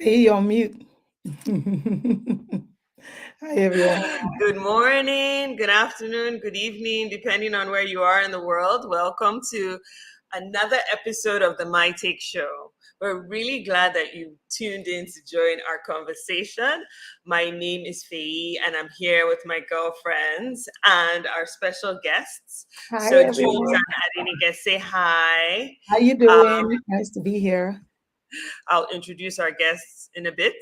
Faye, you're on mute. Hi, everyone. Good morning, good afternoon, good evening, depending on where you are in the world. Welcome to another episode of the My Take Show. We're really glad that you tuned in to join our conversation. My name is Faye, and I'm here with my girlfriends and our special guests. Hi, So Jules everyone. and Adenike, say hi. How you doing? Nice to be here. I'll introduce our guests in a bit.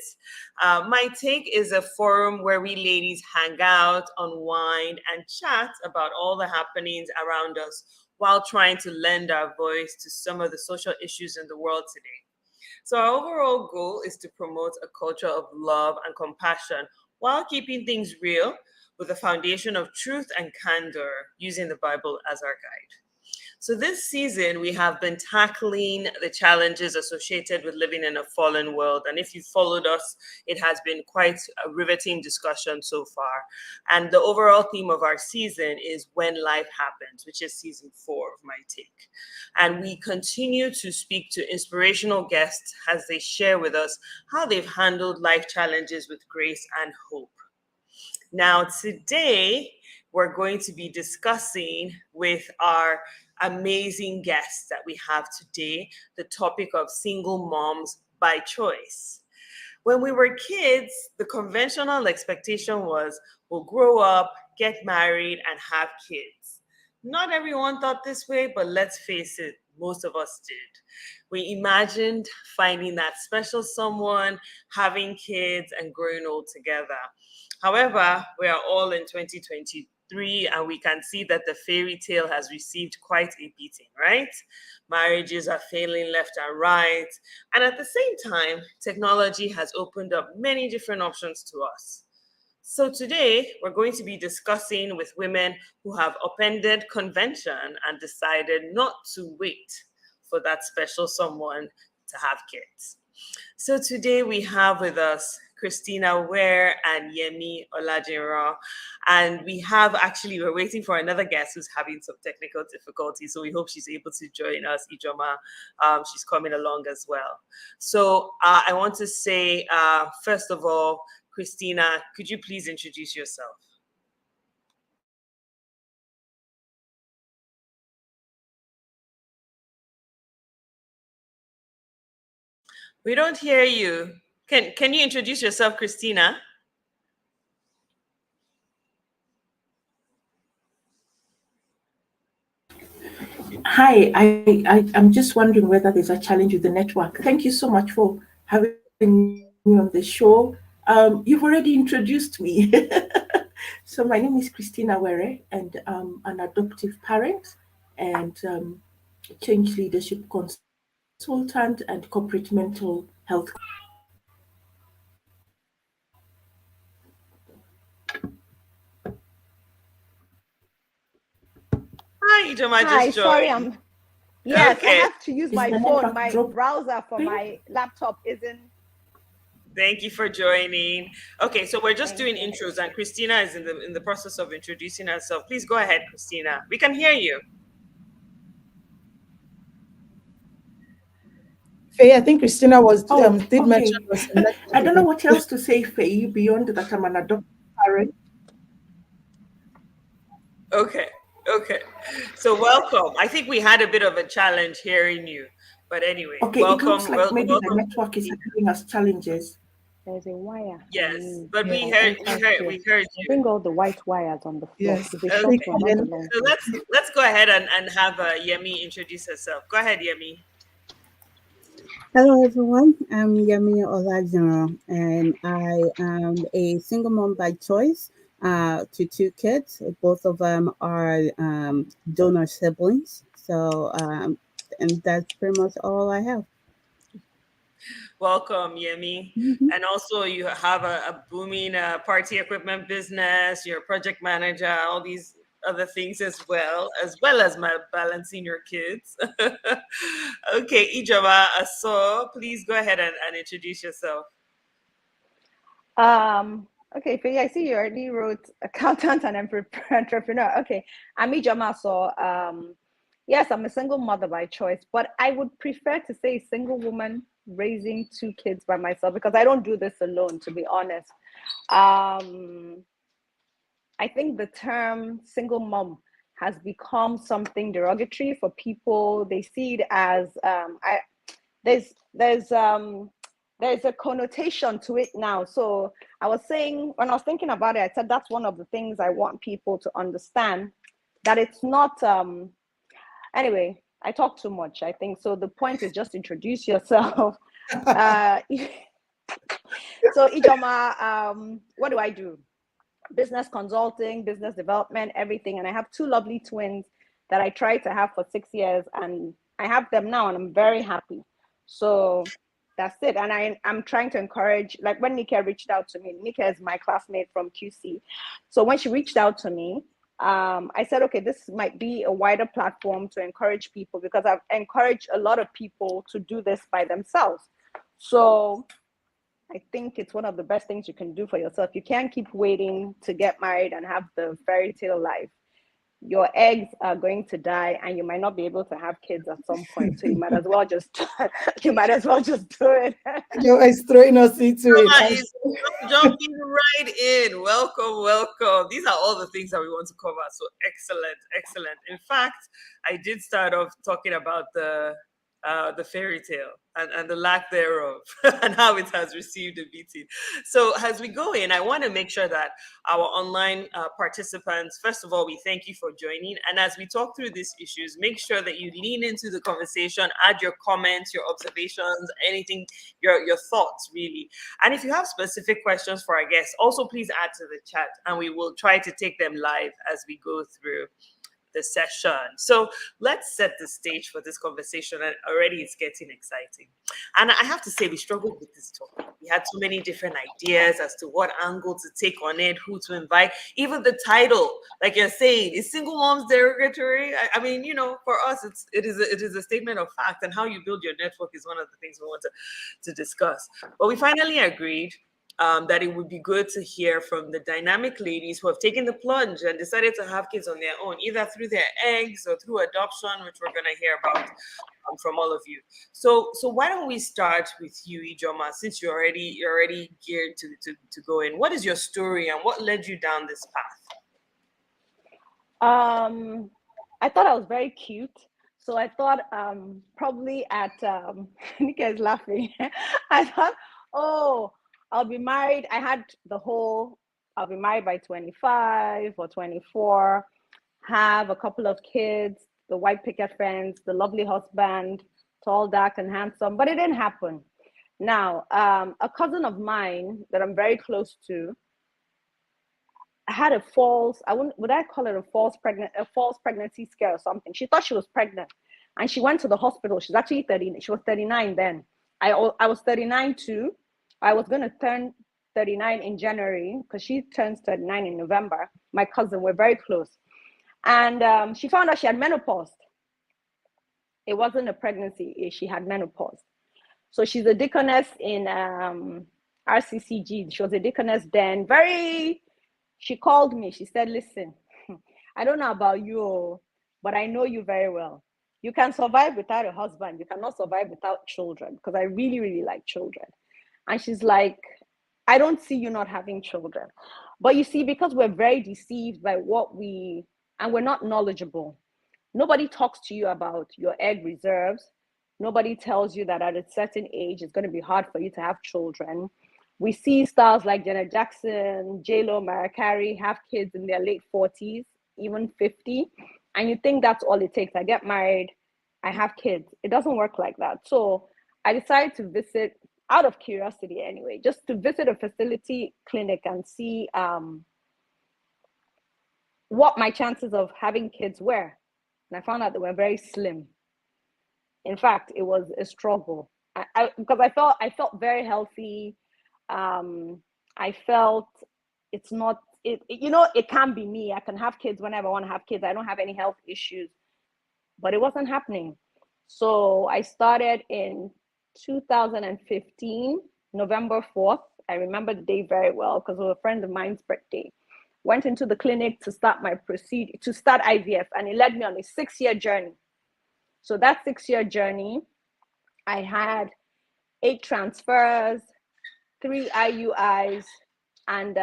My Take is a forum where we ladies hang out, unwind, and chat about all the happenings around us while trying to lend our voice to some of the social issues in the world today. So, our overall goal is to promote a culture of love and compassion while keeping things real with a foundation of truth and candor using the Bible as our guide. So, this season, we have been tackling the challenges associated with living in a fallen world. And if you followed us, it has been quite a riveting discussion so far. And the overall theme of our season is When Life Happens, which is season 4 of My Take. And we continue to speak to inspirational guests as they share with us how they've handled life challenges with grace and hope. Now, today, we're going to be discussing with our amazing guests that we have today the topic of single moms by choice. When we were kids, the conventional expectation was we'll grow up, get married, and have kids. Not everyone thought this way, but let's face it, most of us did. We imagined finding that special someone, having kids, and growing old together. However, we are all in 2023 and we can see that the fairy tale has received quite a beating, right? Marriages are failing left and right. And at the same time, technology has opened up many different options to us. So today, we're going to be discussing with women who have upended convention and decided not to wait for that special someone to have kids. So today we have with us Christina Ware and Yemi Olajinro. And we're waiting for another guest who's having some technical difficulties. So we hope she's able to join us, Ijoma. She's coming along as well. So I want to say, first of all, Christina, could you please introduce yourself? We don't hear you. Can you introduce yourself, Christina? Hi, I'm just wondering whether there's a challenge with the network. Thank you so much for having me on the show. You've already introduced me. So my name is Christina Were, and I'm an adoptive parent and change leadership consultant and corporate mental health. Hi, Ijoma Hi, just sorry, joined. yes, I Okay. have to use Is my the phone. network My dropping? browser for my laptop isn't. Thank you for joining. Okay, so we're just Thank doing you. intros, and Christina is in the process of introducing herself. Please go ahead, Christina. We can hear you. Faye, I think Christina was Oh, did mention okay. was some I don't know network what else to say, Faye, beyond that I'm an adoptive parent. Okay, okay. So welcome. I think we had a bit of a challenge hearing you, but anyway, Okay, it looks welcome, like maybe the welcome. network is giving us challenges. There's a wire. Yes, but Yeah, we heard you. bring all the white wires on the floor. Yes. It's a Okay. short And one, not a then long So one. let's go ahead and have Yemi introduce herself. Go ahead, Yemi. Hello, everyone. I'm Yemi Olajinro, and I am a single mom by choice to two kids. Both of them are donor siblings. And that's pretty much all I have. Welcome, Yemi. Mhm. And also, you have a booming party equipment business. You're a project manager, all these other things as well as balancing your kids. Okay, Ijoma, so please go ahead and introduce yourself. Okay, Faye, I see you already wrote accountant and entrepreneur. Okay, I'm Ijoma. So, yes, I'm a single mother by choice, but I would prefer to say single woman raising 2 kids by myself, because I don't do this alone, to be honest. I think the term single mom has become something derogatory for people. They see it as there's a connotation to it now. So I was saying, when I was thinking about it, I said that's one of the things I want people to understand, that it's not anyway, I talk too much, I think. So the point is just introduce yourself. So Ijoma, what do I do? Business consulting, business development, everything. And I have 2 lovely twins that I tried to have for 6 years, and I have them now, and I'm very happy. So that's it. And I'm trying to encourage, like when Nika reached out to me, Nika is my classmate from QC. So when she reached out to me, I said, okay, this might be a wider platform to encourage people, because I've encouraged a lot of people to do this by themselves. So I think it's one of the best things you can do for yourself. You can't keep waiting to get married and have the fairy tale life. Your eggs are going to die, and you might not be able to have kids at some point. So you might as well just do it. You're is throwing us into it. Mama is jumping right in. Welcome, welcome. These are all the things that we want to cover. So excellent, excellent. In fact, I did start off talking about the fairy tale and the lack thereof and how it has received a beating. So as we go in, I want to make sure that our online participants, first of all, we thank you for joining. And as we talk through these issues, make sure that you lean into the conversation, add your comments, your observations, anything, your thoughts, really. And if you have specific questions for our guests, also please add to the chat, and we will try to take them live as we go through the session. So let's set the stage for this conversation, and already it's getting exciting. And I have to say, we struggled with this topic. We had so many different ideas as to what angle to take on it, who to invite, even the title, like you're saying, is single moms derogatory? I mean, you know, for us, it is a statement of fact, and how you build your network is one of the things we want to discuss. But we finally agreed that it would be good to hear from the dynamic ladies who have taken the plunge and decided to have kids on their own, either through their eggs or through adoption, which we're going to hear about from all of you. So why don't we start with you, Ijoma, since you're already geared to go in. What is your story, and what led you down this path? I thought I was very cute. So I thought probably at Nika is laughing. I thought, oh, I'll be married. I had the whole, I'll be married by 25 or 24, have a couple of kids, the white picket fence, the lovely husband, tall, dark, and handsome, but it didn't happen. Now, a cousin of mine that I'm very close to had a false, would I call it a false pregnancy scare or something? She thought she was pregnant, and she went to the hospital. She's actually 30, she was 39 then. I was 39 too. I was going to turn 39 in January, because she turns 39 in November. My cousin, we're very close. And she found out she had menopause. It wasn't a pregnancy, she had menopause. So she's a deaconess in RCCG. She was a deaconess then. She called me. She said, listen, I don't know about you, but I know you very well. You can survive without a husband. You cannot survive without children, because I really, really like children. And she's like, I don't see you not having children. But you see, because we're very deceived by and we're not knowledgeable. Nobody talks to you about your egg reserves. Nobody tells you that at a certain age, it's going to be hard for you to have children. We see stars like Janet Jackson, J-Lo, Mariah Carey have kids in their late 40s, even 50. And you think that's all it takes. I get married, I have kids. It doesn't work like that. So I decided to visit, out of curiosity anyway, just to visit a fertility clinic and see what my chances of having kids were. And I found out they were very slim. In fact, it was a struggle. Because I felt very healthy. I felt it's not, it can be me. I can have kids whenever I want to have kids. I don't have any health issues, but it wasn't happening. So I started in 2015, November 4th. I remember the day very well, because it was a friend of mine's birthday. Went into the clinic to start IVF, and it led me on a 6-year journey. So that 6-year journey, I had 8 transfers, 3 IUIs, and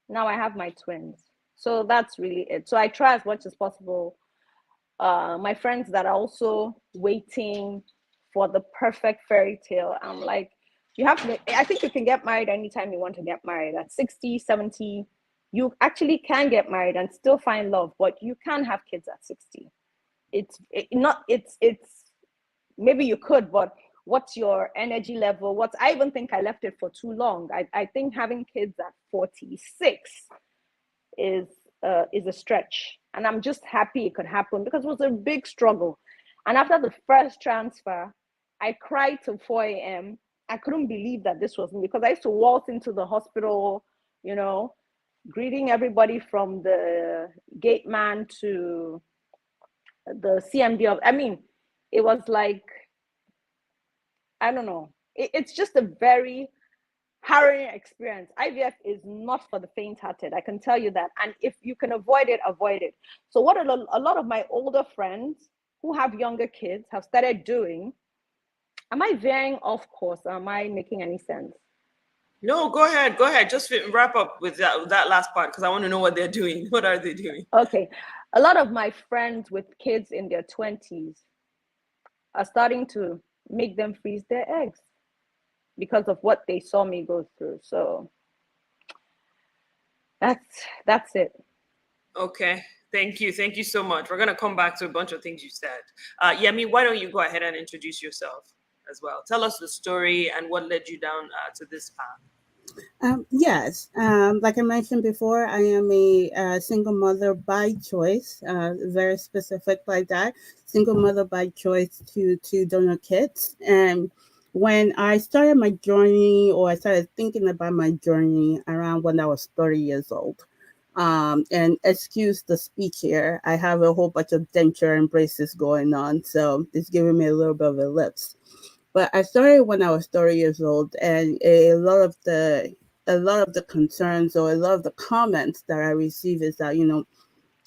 now I have my twins. So that's really it. So I try as much as possible. My friends that are also waiting for the perfect fairy tale, I'm like, I think you can get married anytime you want to get married. At 60, 70, you actually can get married and still find love, but you can't have kids at 60. It's maybe you could, but what's your energy level? I even think I left it for too long. I think having kids at 46 is a stretch, and I'm just happy it could happen because it was a big struggle. And after the first transfer, I cried till 4 a.m. I couldn't believe that this was me, because I used to waltz into the hospital, greeting everybody from the gate man to the CMD of, I mean, it was like, I don't know. It's just a very harrowing experience. IVF is not for the faint-hearted. I can tell you that. And if you can avoid it, avoid it. So what a lot of my older friends who have younger kids have started doing, am I veering off course? Am I making any sense? No, go ahead. Just wrap up with that last part, because I want to know what they're doing. What are they doing? Okay. A lot of my friends with kids in their 20s are starting to make them freeze their eggs because of what they saw me go through. So that's it. Okay. Thank you so much. We're going to come back to a bunch of things you said. Yemi, why don't you go ahead and introduce yourself as well? Tell us the story and what led you down to this path. Yes, like I mentioned before, I am a single mother by choice, very specific like that. Single mother by choice to two donor kids. And when I started my journey, or I started thinking about my journey around when I was 30 years old, and excuse the speech here, I have a whole bunch of denture and braces going on, so it's giving me a little bit of a lips. But I started when I was 30 years old, and a lot of the concerns, or a lot of the comments that I receive is that,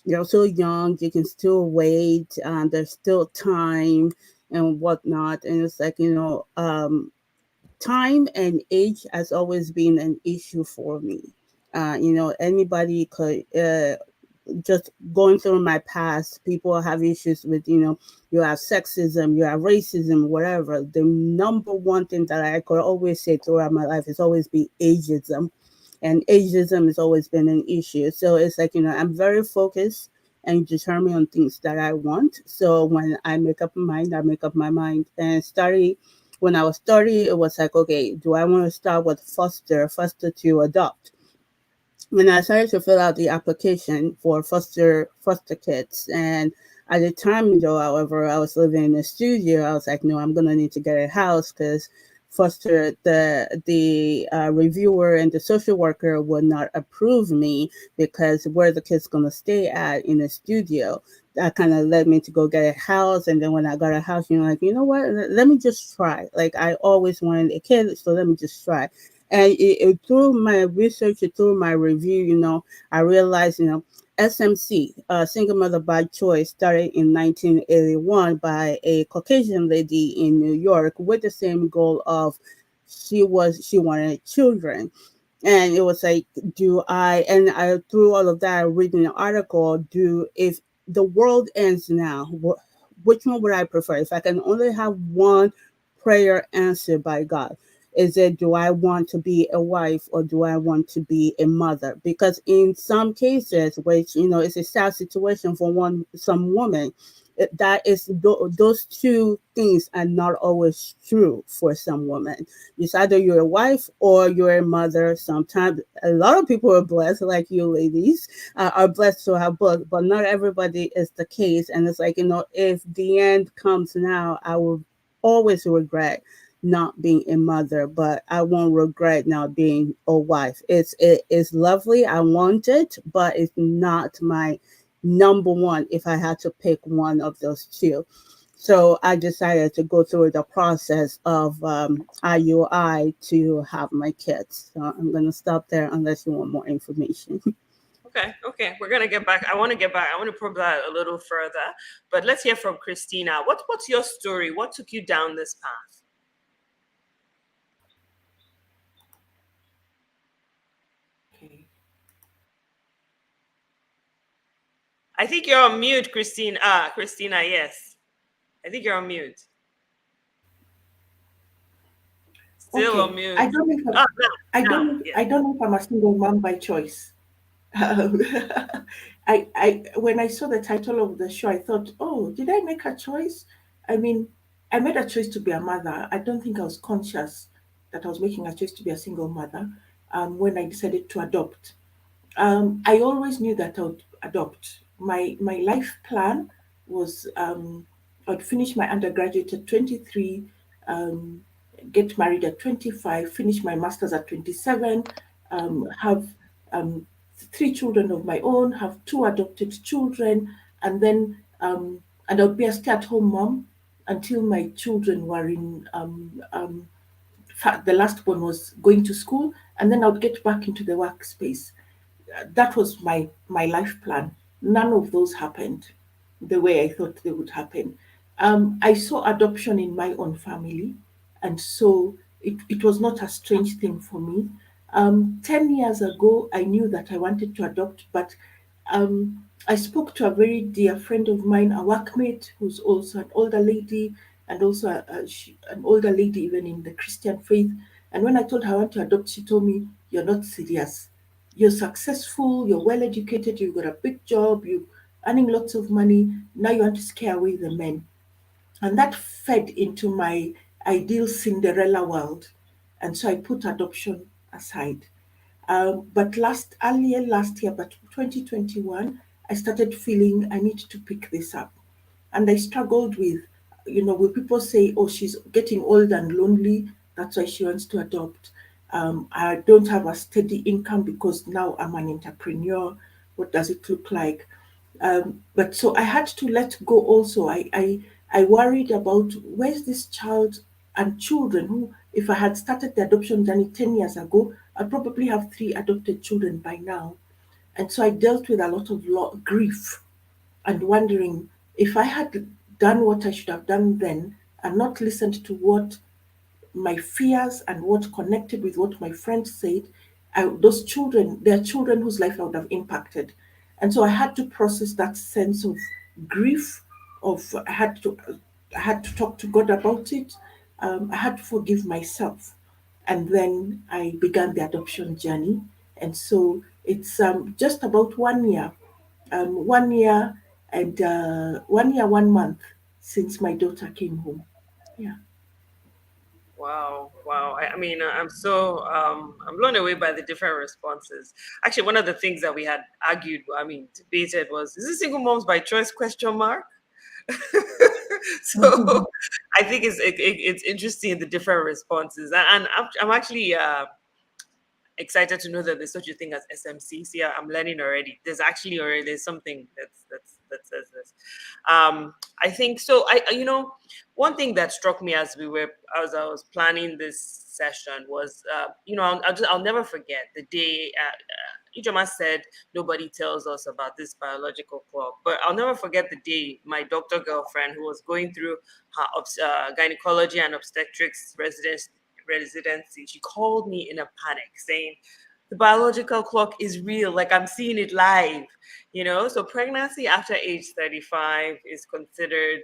you're so young, you can still wait, there's still time and whatnot. And it's like, time and age has always been an issue for me. Anybody could, just going through my past, people have issues with, you have sexism, you have racism, whatever. The number one thing that I could always say throughout my life is always be ageism. And ageism has always been an issue. So it's like, I'm very focused and determined on things that I want. So when I make up my mind, I make up my mind. And when I was 30, it was like, okay, do I want to start with foster to adopt? When I started to fill out the application for foster kids, and at the time, though, however, I was living in a studio. I was like, no, I'm gonna need to get a house, because foster the reviewer and the social worker would not approve me, because where the kid's gonna stay at in a studio. That kind of led me to go get a house, and then when I got a house, like, you know what? Let me just try. Like, I always wanted a kid, so let me just try. And through my research, through my review, I realized, SMC, Single Mother by Choice, started in 1981 by a Caucasian lady in New York with the same goal of she wanted children. And it was like, through all of that, reading an article, if the world ends now, which one would I prefer? If I can only have one prayer answered by God, is it, do I want to be a wife, or do I want to be a mother? Because in some cases, which, it's a sad situation for some women, those two things are not always true for some women. It's either you're a wife or you're a mother. Sometimes a lot of people are blessed, like you ladies, are blessed to have both, but not everybody is the case. And it's like, if the end comes now, I will always regret not being a mother, but I won't regret now being a wife. It is lovely. I want it, but it's not my number one if I had to pick one of those two. So I decided to go through the process of IUI to have my kids. So I'm going to stop there unless you want more information. Okay. We're going to get back. I want to probe that a little further, but let's hear from Christina. What's your story? What took you down this path? I think you're on mute, Christine. Christina, yes. I think you're on mute. Still on Okay, mute. Oh, now, yes. I don't know if I'm a single mom by choice. Um, when I saw the title of the show, I thought, oh, did I make a choice? I mean, I made a choice to be a mother. I don't think I was conscious that I was making a choice to be a single mother when I decided to adopt. I always knew that I would adopt. My life plan was I'd finish my undergraduate at 23, um, get married at 25, finish my master's at 27, have um, three children of my own, have two adopted children, and then and I'd be a stay-at-home mom until my children were in the last one was going to school, and then I would get back into the workspace. That was my life plan. None of those happened the way I thought they would happen. I saw adoption in my own family, and so it was not a strange thing for me. 10 years ago, I knew that I wanted to adopt, but I spoke to a very dear friend of mine, a workmate who's also an older lady, and also an older lady even in the Christian faith. And when I told her I want to adopt, she told me, "You're not serious. You're successful, you're well educated, you've got a big job, you're earning lots of money. Now you want to scare away the men." And that fed into my ideal Cinderella world. And so I put adoption aside. But earlier last year, but 2021, I started feeling I need to pick this up. And I struggled with, will people say, oh, she's getting old and lonely, that's why she wants to adopt. I don't have a steady income because now I'm an entrepreneur. What does it look like? But so I had to let go also. I worried about where's this child and children who, if I had started the adoption journey 10 years ago, I'd probably have three adopted children by now. And so I dealt with a lot of grief and wondering if I had done what I should have done then and not listened to what my fears and what connected with what my friends said, those children, they're children whose life I would have impacted. And so I had to process that sense of grief, of I had to talk to God about it. I had to forgive myself. And then I began the adoption journey. And so it's just about 1 year, 1 year and 1 year, 1 month since my daughter came home. Yeah. Wow, wow. I mean, I'm blown away by the different responses. Actually, one of the things that we had argued, debated was, is this single moms by choice, question mark? So I think it's interesting, the different responses. And I'm actually excited to know that there's such a thing as SMC. See, I'm learning already. There's something that says this. I think so. One thing that struck me as I was planning this session was, I'll never forget the day. Ijoma said nobody tells us about this biological clock, but I'll never forget the day my doctor girlfriend, who was going through her gynecology and obstetrics residency, she called me in a panic saying, the biological clock is real, like I'm seeing it live. So pregnancy after age 35 is considered,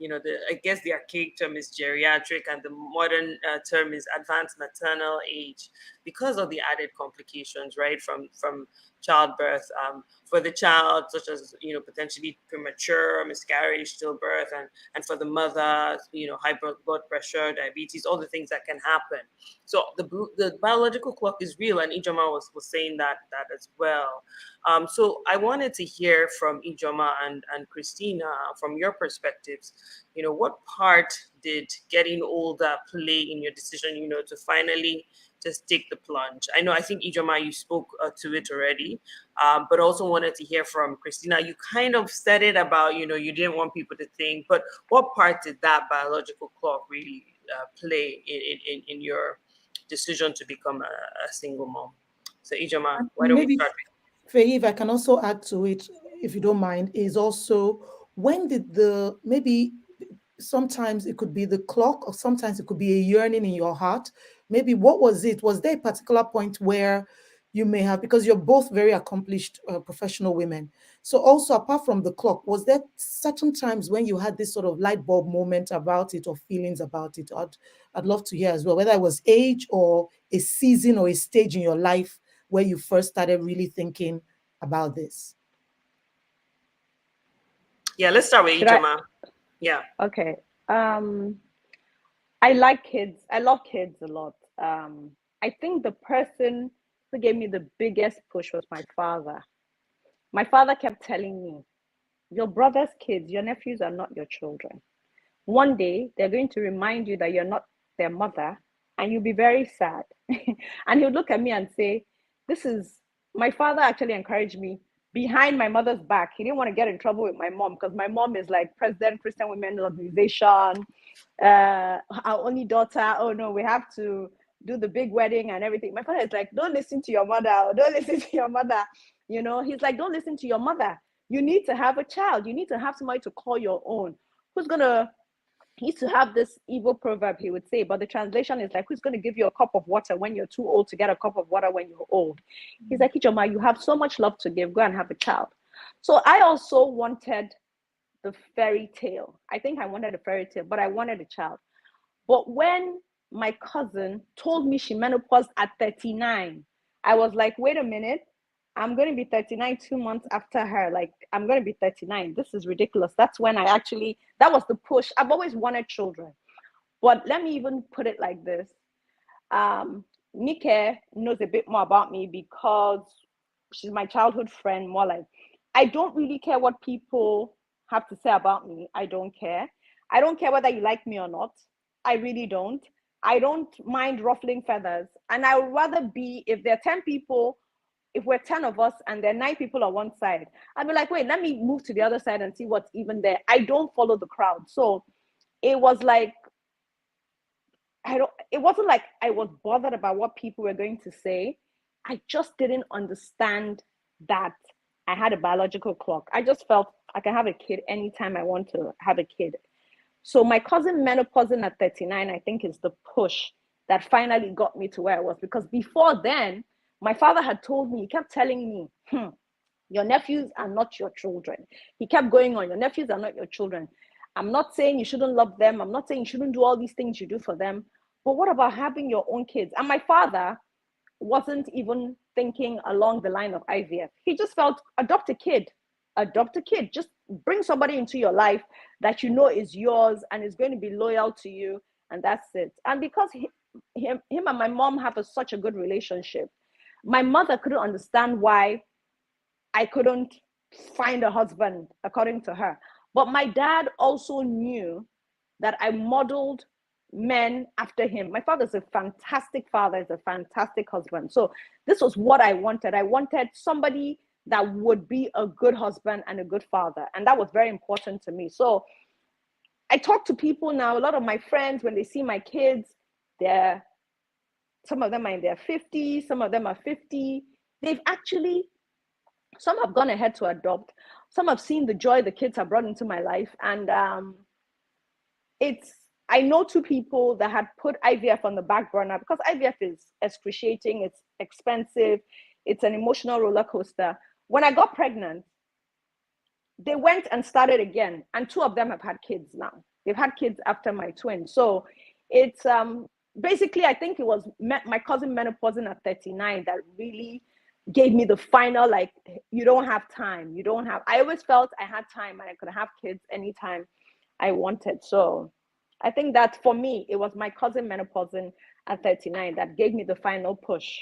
I guess the archaic term is geriatric and the modern term is advanced maternal age, because of the added complications, right, from childbirth, for the child, such as, potentially premature miscarriage, stillbirth, and for the mother, high blood pressure, diabetes, all the things that can happen. So the biological clock is real, and Ijoma was saying that as well. So I wanted to hear from Ijoma and Christina, from your perspectives. What part did getting older play in your decision, to finally just take the plunge? I think Ijoma, you spoke to it already, but also wanted to hear from Christina. You kind of said it about, you didn't want people to think, but what part did that biological clock really play in your decision to become a single mom? So Ijoma, why don't we Maybe, start Faye, if I can also add to it, if you don't mind, is also when did maybe sometimes it could be the clock, or sometimes it could be a yearning in your heart. Maybe what was it? Was there a particular point where you may have, because you're both very accomplished professional women. So also, apart from the clock, was there certain times when you had this sort of light bulb moment about it or feelings about it? I'd love to hear as well, whether it was age or a season or a stage in your life where you first started really thinking about this. Yeah, let's start with Should I? Ijoma. Yeah. Okay. Um, I like kids. I love kids a lot. I think the person who gave me the biggest push was my father. My father kept telling me, your brother's kids, your nephews are not your children. One day, they're going to remind you that you're not their mother, and you'll be very sad. And he'll look at me and say, this is my father actually encouraged me behind my mother's back. He didn't want to get in trouble with my mom because my mom is like president Christian Women Organization, our only daughter. Oh no, we have to do the big wedding and everything. My father is like, don't listen to your mother, don't listen to your mother. You know, he's like, don't listen to your mother. You need to have a child. You need to have somebody to call your own. Who's gonna He used to have this evil proverb he would say, but the translation is like, who's going to give you a cup of water when you're too old to get a cup of water when you're old? He's like, Ijoma, you have so much love to give. Go and have a child. So I also wanted the fairy tale. I think I wanted a fairy tale, but I wanted a child. But when my cousin told me she menopaused at 39, I was like, wait a minute. I'm going to be 39 2 months after her. Like, I'm going to be 39. This is ridiculous. That's when that was the push. I've always wanted children. But let me even put it like this. Nike knows a bit more about me because she's my childhood friend, more like, I don't really care what people have to say about me. I don't care. I don't care whether you like me or not. I really don't. I don't mind ruffling feathers. And I would rather be, if there are 10 people, if we're 10 of us and there are 9 people on one side, I'd be like, wait, let me move to the other side and see what's even there. I don't follow the crowd. So it was like, it wasn't like I was bothered about what people were going to say. I just didn't understand that I had a biological clock. I just felt I can have a kid anytime I want to have a kid. So my cousin menopausing at 39, I think, is the push that finally got me to where I was. Because before then, my father had told me, he kept telling me, your nephews are not your children. He kept going on, your nephews are not your children. I'm not saying you shouldn't love them. I'm not saying you shouldn't do all these things you do for them. But what about having your own kids? And my father wasn't even thinking along the line of IVF. He just felt, adopt a kid. Just bring somebody into your life that you know is yours and is going to be loyal to you, and that's it. And because him and my mom have such a good relationship, my mother couldn't understand why I couldn't find a husband, according to her. But my dad also knew that I modeled men after him. My father's a fantastic father, is a fantastic husband. So this was what I wanted. I wanted somebody that would be a good husband and a good father. And that was very important to me. So I talk to people now, a lot of my friends, when they see my kids, they're some of them are in their 50s, some of them are 50. They've actually, some have gone ahead to adopt, some have seen the joy the kids have brought into my life. And it's, I know 2 people that had put IVF on the back burner because IVF is excruciating, it's expensive, it's an emotional roller coaster. When I got pregnant, they went and started again, and 2 of them have had kids now. They've had kids after my twins. So it's basically, I think it was my cousin menopausing at 39 that really gave me the final, like, you don't have time. You don't have, I always felt I had time and I could have kids anytime I wanted. So I think that for me, it was my cousin menopausing at 39 that gave me the final push.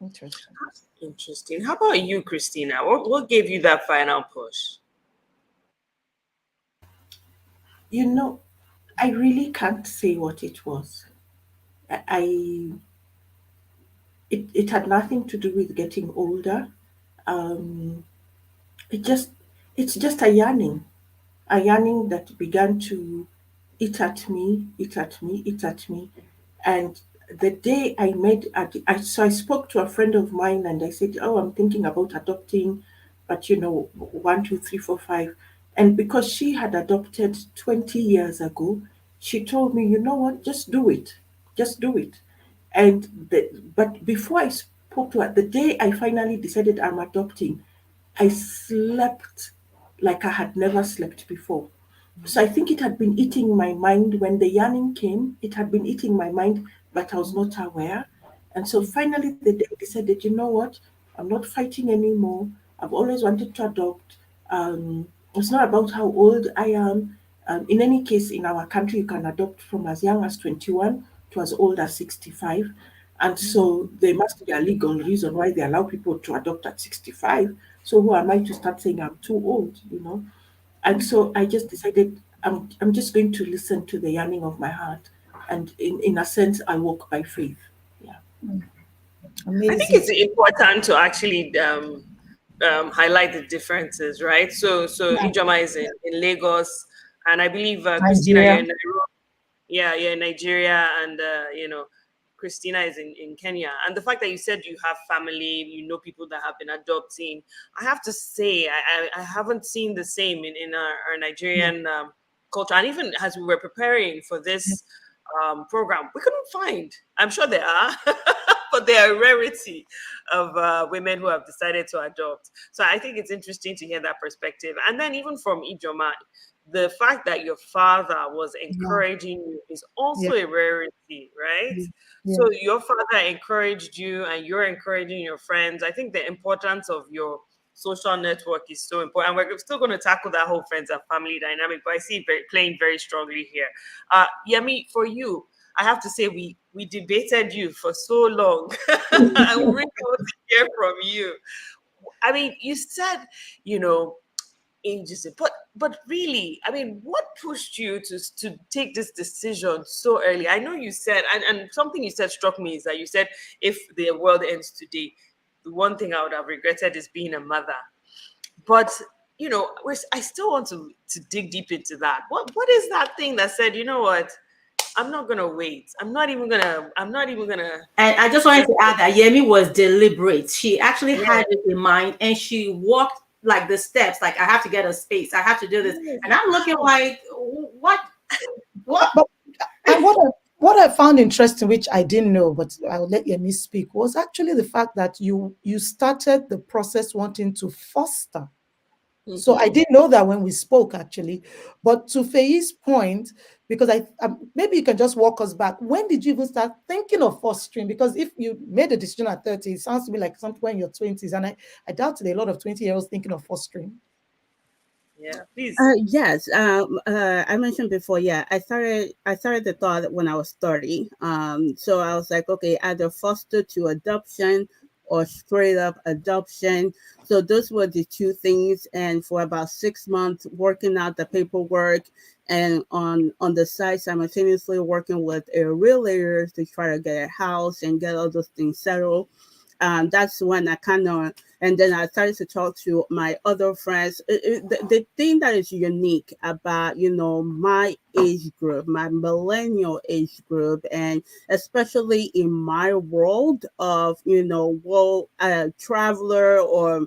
Interesting. Interesting. How about you, Christina? What gave you that final push? You know, I really can't say what it was. I it had nothing to do with getting older. Um, it just it's just a yearning that began to eat at me, eat at me, eat at me. And the day so I spoke to a friend of mine and I said, "Oh, I'm thinking about adopting, but one, two, three, four, five." And because she had adopted 20 years ago, she told me, "You know what? Just do it. Just do it." But before spoke to her. The day I finally decided I'm adopting, I slept like I had never slept before. So I think it had been eating my mind when the yearning came. It had been eating my mind, but I was not aware. And so finally, the day I decided, you know what? I'm not fighting anymore. I've always wanted to adopt. It's not about how old I am. In any case, in our country, you can adopt from as young as 21 to as old as 65. And so there must be a legal reason why they allow people to adopt at 65. So who am I to start saying I'm too old? And so I just decided I'm just going to listen to the yearning of my heart. And in a sense, I walk by faith. Yeah. I think Amazing. it's important to actually highlight the differences, right? So Yeah. Ijoma is in Lagos, and I believe Christina, you're Nigeria. in Nairobi. Yeah, you're in Nigeria, and Christina is in Kenya. And the fact that you said you have family, you know people that have been adopting, I have to say I haven't seen the same in our Yeah. Nigerian culture. And even as we were preparing for this program, we couldn't find. I'm sure there are, but they are a rarity of women who have decided to adopt. So I think it's interesting to hear that perspective. And then even from Ijoma, the fact that your father was Yeah. encouraging you is Yeah. also a rarity, right? Yeah. Yeah. So your father encouraged you and you're encouraging your friends. I think the importance of your social network is so important. And we're still going to tackle that whole friends and family dynamic, but I see it playing very strongly here. Yemi, for you, I have to say we debated you for so long. I really want to hear from you. I mean, you said, you know, ages, but really, I mean, what pushed you to take this decision so early? I know you said, and something you said struck me is that you said if the world ends today, the one thing I would have regretted is being a mother. But I still want to dig deep into that. What is that thing that said, you know what? I'm not gonna wait. I'm not even gonna And I just wanted just to add that Yemi was deliberate. She actually yeah. had it in mind and she walked like the steps, like I have to get a space, I have to do this. Yes. And I'm looking Wow. like, what? What? But and what I found interesting, which I didn't know, but I'll let Yemi speak, was actually the fact that you started the process wanting to foster. So I Mhm. didn't know that when we spoke actually. But to Faye's point, because maybe you can just walk us back. When did you even start thinking of fostering? Because if you made a decision at 30, it sounds to me like somewhere in your 20s. And I doubt there are a lot of 20-year-olds thinking of fostering. Yeah, please. Yes. I mentioned before. Yeah, I started the thought when I was 30. So I was like, okay, either foster to adoption or straight up adoption. So those were the two things. And for about 6 months, working out the paperwork, and on the side simultaneously working with a realtor to try to get a house and get all those things settled. That's when I kind of, and then I started to talk to my other friends. The thing that is unique about, my age group, my millennial age group, and especially in my world of, well, traveler or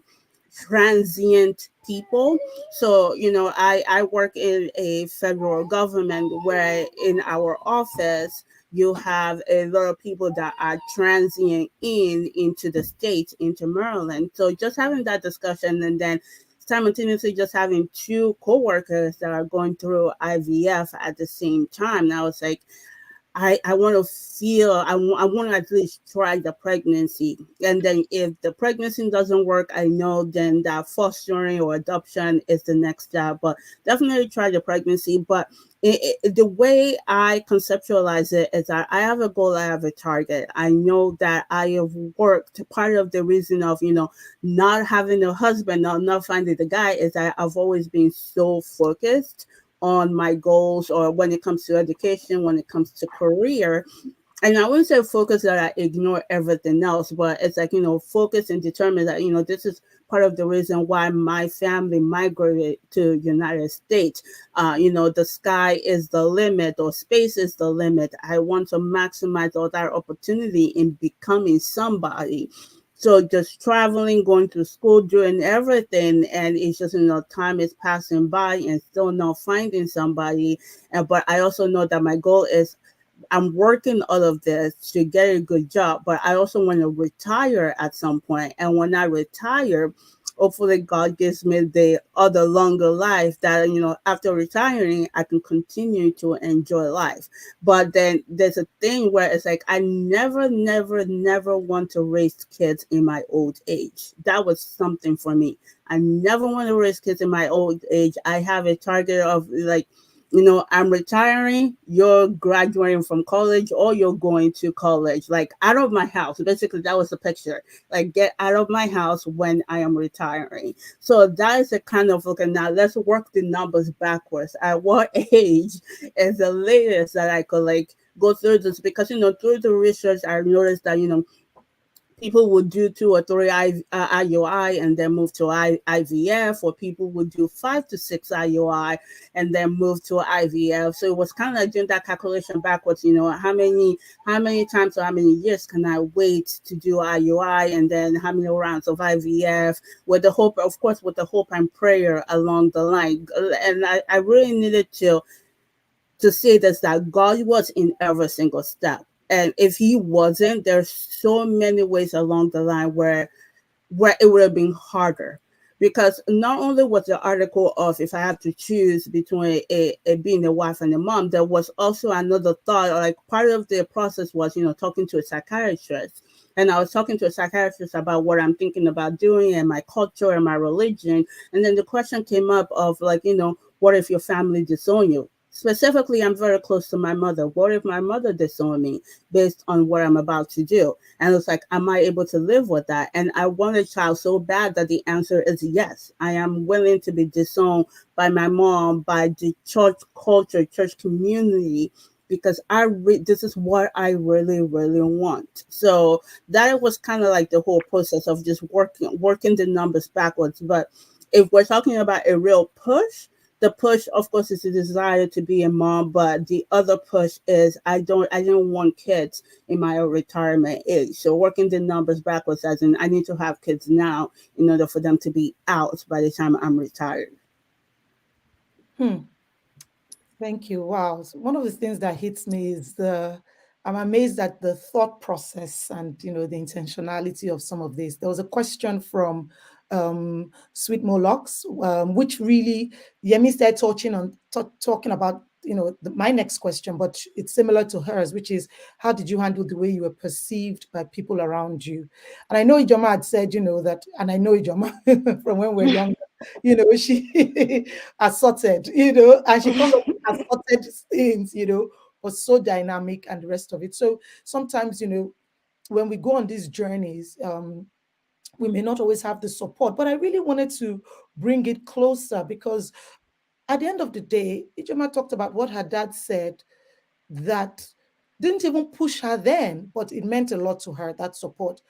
transient people. So, I work in a federal government where in our office, you have a lot of people that are transient into the state, into Maryland. So just having that discussion, and then simultaneously just having two coworkers that are going through IVF at the same time. And I was like, I want to feel, I want to at least try the pregnancy. And then if the pregnancy doesn't work, I know then that fostering or adoption is the next step. But definitely try the pregnancy. But the way I conceptualize it is that I have a goal, I have a target. I know that I have worked. Part of the reason of, not having a husband, not finding the guy, is that I've always been so focused on my goals, or when it comes to education, when it comes to career. And I wouldn't say focus that I ignore everything else, but it's like, focus and determine that, this is part of the reason why my family migrated to United States. The sky is the limit, or space is the limit. I want to maximize all that opportunity in becoming somebody. So just traveling, going to school, doing everything, and it's just, time is passing by and still not finding somebody. But I also know that my goal is I'm working all of this to get a good job, but I also want to retire at some point. And when I retire, hopefully God gives me the other longer life that, after retiring, I can continue to enjoy life. But then there's a thing where it's like, I never, never, never want to raise kids in my old age. That was something for me. I never want to raise kids in my old age. I have a target of like, I'm retiring, you're graduating from college or you're going to college, like out of my house. Basically, that was the picture. Like, get out of my house when I am retiring. So that is the kind of looking now. Let's work the numbers backwards. At what age is the latest that I could like go through this? Because, through the research, I noticed that, people would do 2 or 3 IUI and then move to IVF, or people would do 5 to 6 IUI and then move to IVF. So it was kind of like doing that calculation backwards. How many times or how many years can I wait to do IUI, and then how many rounds of IVF, with the hope, of course, with the hope and prayer along the line. And I really needed to say this, that God was in every single step. And if he wasn't, there's so many ways along the line where it would have been harder. Because not only was the article of if I have to choose between a being a wife and a mom, there was also another thought, like part of the process was, talking to a psychiatrist. And I was talking to a psychiatrist about what I'm thinking about doing and my culture and my religion. And then the question came up of like, what if your family disown you? Specifically, I'm very close to my mother. What if my mother disowned me based on what I'm about to do? And it's like, am I able to live with that? And I want a child so bad that the answer is yes. I am willing to be disowned by my mom, by the church culture, church community, because this is what I really, really want. So that was kind of like the whole process of just working the numbers backwards. But if we're talking about a real push, the push, of course, is the desire to be a mom, but the other push is I didn't want kids in my retirement age. So working the numbers backwards, as in I need to have kids now in order for them to be out by the time I'm retired. Hmm. Thank you. Wow. So one of the things that hits me is I'm amazed at the thought process and the intentionality of some of this. There was a question from Sweet Molochs, which really Yemi started talking about my next question, but it's similar to hers, which is how did you handle the way you were perceived by people around you? And I know Ijoma had said that, and I know Ijoma from when we are young, she assorted, and she comes up with assorted things, was so dynamic and the rest of it. So sometimes, when we go on these journeys, we may not always have the support, but I really wanted to bring it closer because at the end of the day, Ijoma talked about what her dad said that didn't even push her then, but it meant a lot to her, that support.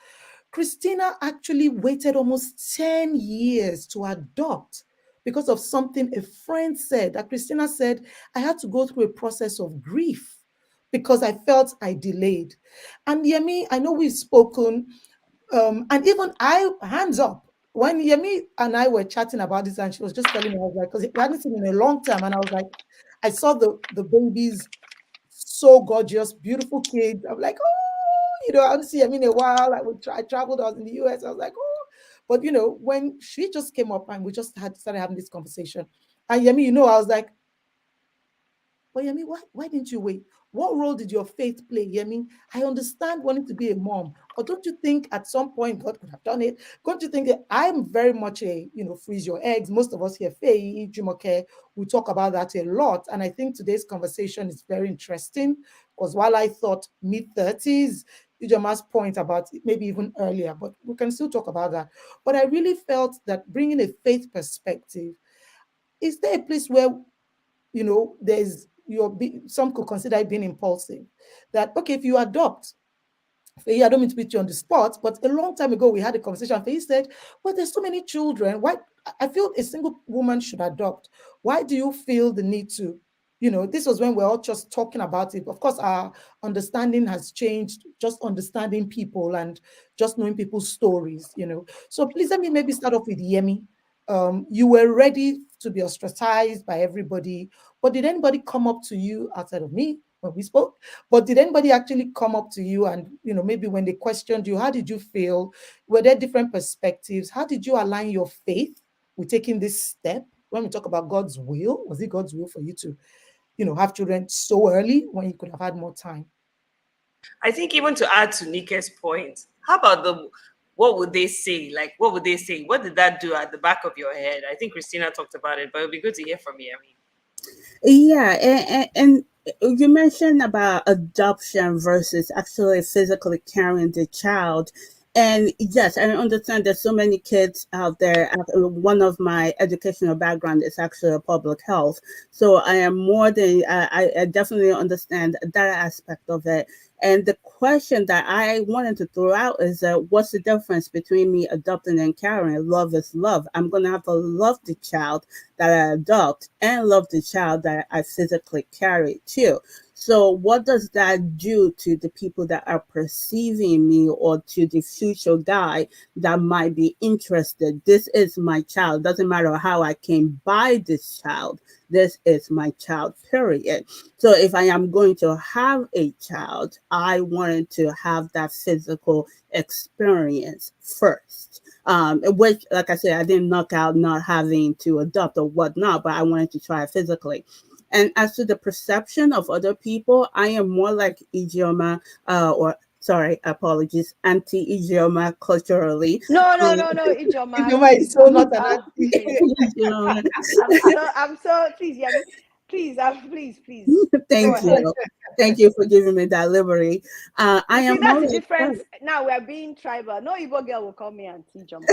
Christina actually waited almost 10 years to adopt because of something a friend said. That Christina said, I had to go through a process of grief because I felt I delayed. And Yemi, I know we've spoken, and even I, hands up, when Yemi and I were chatting about this, and she was just telling me, I was like, because we hadn't seen in a long time, and I was like, I saw the babies, so gorgeous, beautiful kids. I'm like, oh, I haven't seen him in a while. I traveled, I was in the US. I was like, oh, but when she just came up and we just had started having this conversation, and Yemi, I was like, but Yemi, why didn't you wait? What role did your faith play? Yemi, I understand wanting to be a mom, but don't you think at some point God could have done it? Don't you think that I'm very much a, freeze your eggs? Most of us here, Faye, Jumoke, we talk about that a lot. And I think today's conversation is very interesting because while I thought mid-30s, Ijoma's point about maybe even earlier, but we can still talk about that. But I really felt that bringing a faith perspective, is there a place where there's some could consider it being impulsive. That okay, if you adopt, Faye, I don't mean to put you on the spot, but a long time ago we had a conversation. Faye said, "Well, there's so many children. Why? I feel a single woman should adopt. Why do you feel the need to?" This was when we're all just talking about it. Of course, our understanding has changed, just understanding people and just knowing people's stories. So please let me maybe start off with Yemi. You were ready to be ostracized by everybody, but did anybody come up to you outside of me when we spoke. But did anybody actually come up to you and, maybe when they questioned you, how did you feel? Were there different perspectives? How did you align your faith with taking this step? When we talk about God's will, was it God's will for you to, have children so early when you could have had more time? I think even to add to Nike's point, how about the what would they say? Like, what would they say? What did that do at the back of your head? I think Christina talked about it, but it'd be good to hear from you. I mean, Yeah, and you mentioned about adoption versus actually physically carrying the child. And yes, I understand there's so many kids out there. One of my educational background is actually public health. So I am more than, I definitely understand that aspect of it. And the question that I wanted to throw out is what's the difference between me adopting and carrying? Love is love. I'm going to have to love the child that I adopt and love the child that I physically carry too. So, what does that do to the people that are perceiving me or to the future guy that might be interested? This is my child. Doesn't matter how I came by this child. This is my child, period. So, if I am going to have a child, I wanted to have that physical experience first. Which, like I said, I didn't knock out not having to adopt or whatnot, but I wanted to try it physically. And as to the perception of other people, I am more like Ijeoma, or sorry, apologies, anti-Ijeoma culturally. No, Um, no, no, no, Ijoma, Ijoma is please. so not an Please. auntie. Ijeoma. I'm so, please, Yemi, please, please, please, go Thank ahead. you. Thank you for giving me that liberty. I You see, am more that's the like difference. that. Now we are being tribal. No Igbo girl will call me Auntie Joma.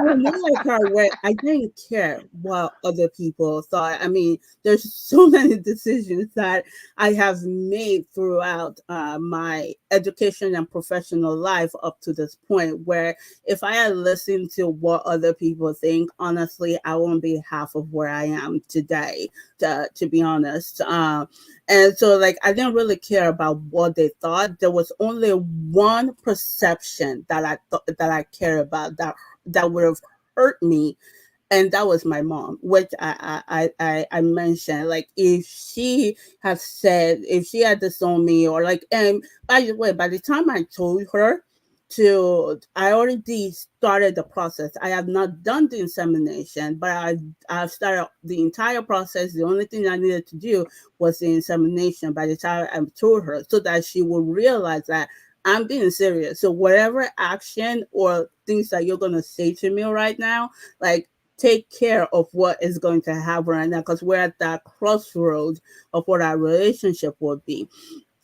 I'm more like her where I didn't care what other people thought. I mean, there's so many decisions that I have made throughout my education and professional life up to this point where if I had listened to what other people think, honestly, I won't be half of where I am today, to be honest. And so, like, I didn't really care about what they thought. There was only one perception that I thought that I care about that would have hurt me, and that was my mom, which I mentioned. Like, if she had said, if she had disowned me, or like, and by the way, by the time I told her to, I already started the process. I have not done the insemination, but I've started the entire process. The only thing I needed to do was the insemination by the time I told her, so that she would realize that I'm being serious. So whatever action or things that you're gonna say to me right now, like, take care of what is going to happen right now, because we're at that crossroads of what our relationship would be.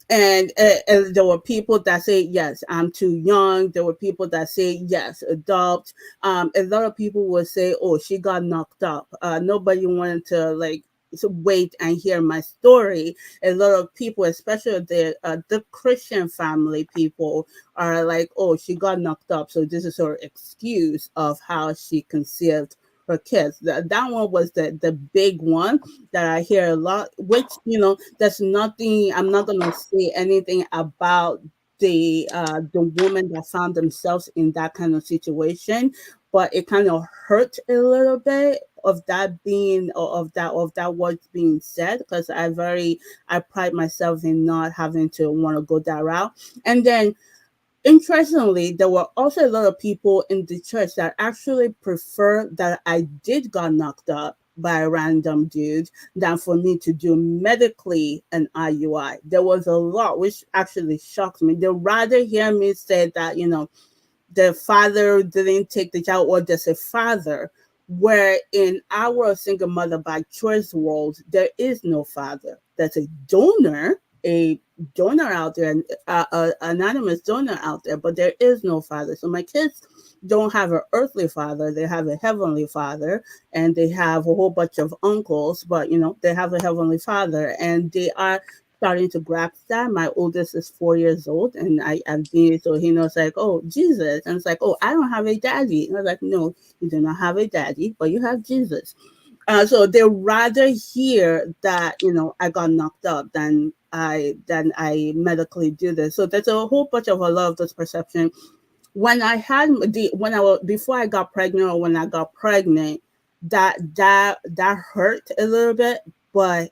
And there were people that say yes, I'm too young. There were people that say yes, adopt. A lot of people would say, oh, she got knocked up. Nobody wanted to, like, to wait and hear my story. A lot of people, especially the Christian family people, are like, oh, she got knocked up, so this is her excuse of how she conceived her kids. That one was the big one that I hear a lot, which, there's nothing, I'm not gonna say anything about the women that found themselves in that kind of situation, but it kind of hurt a little bit of that being, or of that what's being said, because I pride myself in not having to want to go that route. And then, interestingly, there were also a lot of people in the church that actually prefer that I did got knocked up by a random dude than for me to do medically an IUI. There was a lot, which actually shocked me. They'd rather hear me say that, the father didn't take the child, or there's a father, where in our single mother by choice world, there is no father. There's a donor out there, anonymous donor out there, but there is no father. So my kids don't have an earthly father, they have a heavenly father, and they have a whole bunch of uncles, but they have a heavenly father, and they are starting to grasp that. My oldest is 4 years old, and I've been, so he knows, like, oh, Jesus. And it's like, oh, I don't have a daddy. And I was like, no, you do not have a daddy, but you have Jesus. So they rather hear that I got knocked up than I medically do this. So there's a whole bunch of a lot of this perception. When I had when I was before I got pregnant, or when I got pregnant, that hurt a little bit, but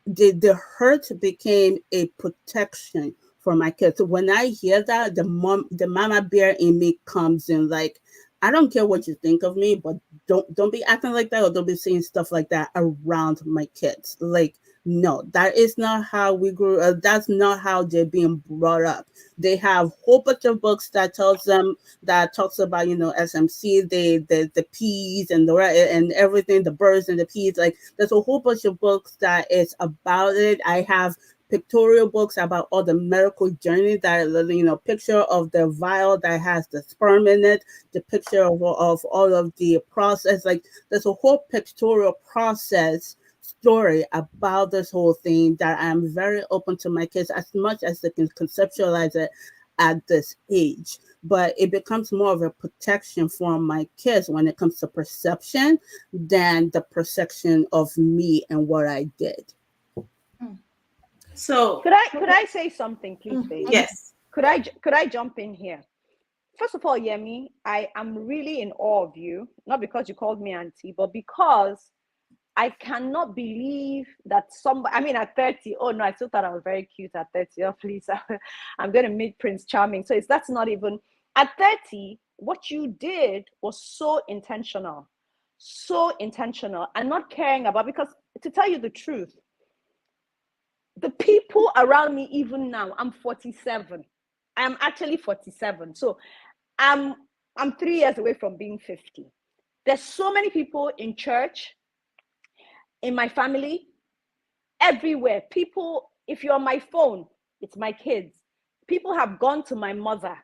the hurt became a protection for my kids. So when I hear that, the mama bear in me comes in, like, I don't care what you think of me, but don't be acting like that, or don't be saying stuff like that around my kids. Like, no, that is not how we grew up. That's not how they're being brought up. They have a whole bunch of books that tells them, that talks about, SMC, the peas and and everything, the birds and the peas. Like, there's a whole bunch of books that is about it. I have pictorial books about all the medical journey, that, picture of the vial that has the sperm in it, the picture of all of the process. Like, there's a whole pictorial process story about this whole thing, that I'm very open to my kids as much as they can conceptualize it at this age. But it becomes more of a protection for my kids when it comes to perception than the perception of me and what I did. So Could I say something, please, babe? yes. Could I jump in here? First of all, Yemi, I am really in awe of you, not because you called me auntie, but because I cannot believe that somebody, I mean, at 30, oh no, I still thought I was very cute at 30. Oh, please, I'm going to meet Prince Charming. So that's not even, at 30, what you did was so intentional, and not caring about, because to tell you the truth, the people around me, even now, I'm 47. I am actually 47. So I'm 3 years away from being 50. There's so many people in church, in my family, everywhere. People, if you're on my phone, it's my kids. People have gone to my mother